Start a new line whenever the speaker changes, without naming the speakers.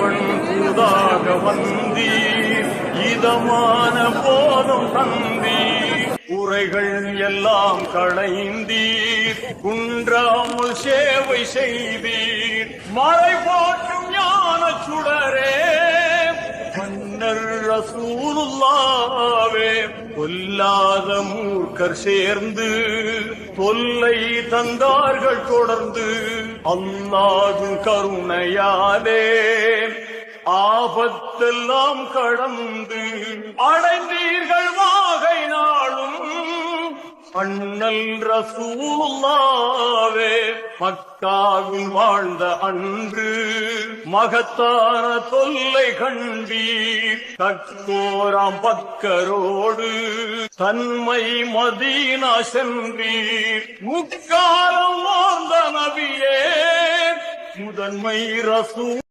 இறைவன் தூதாக வந்தீர், இதமான போதும் தந்தீர், உரைகள் எல்லாம் களைந்தீர், குன்றாமல் சேவை செய்தீர், மறை போற்றும் ஞான சுடரே மன்னர் ரசூலுல்லாவே. கொல்லாத மூர்க்கர் சேர்ந்து தொல்லை தந்தார்கள் தொடர்ந்து, அல்லாஹ்வின் கருணையாலே ஆபத்தெல்லாம் கடந்து அடைந்தீர்கள் வாகை நாளும் அண்ணல் ரசூலுல்லாவே. மக்காவில் வாழ்ந்த அன்று மகத்தான தொல்லை கண்டீர், கக்கோராம் பக்கரோடு தன்மை மதீனா சென்றீர், முக்காலம் வாழ்ந்த நபியே முதன்மை ரசூல்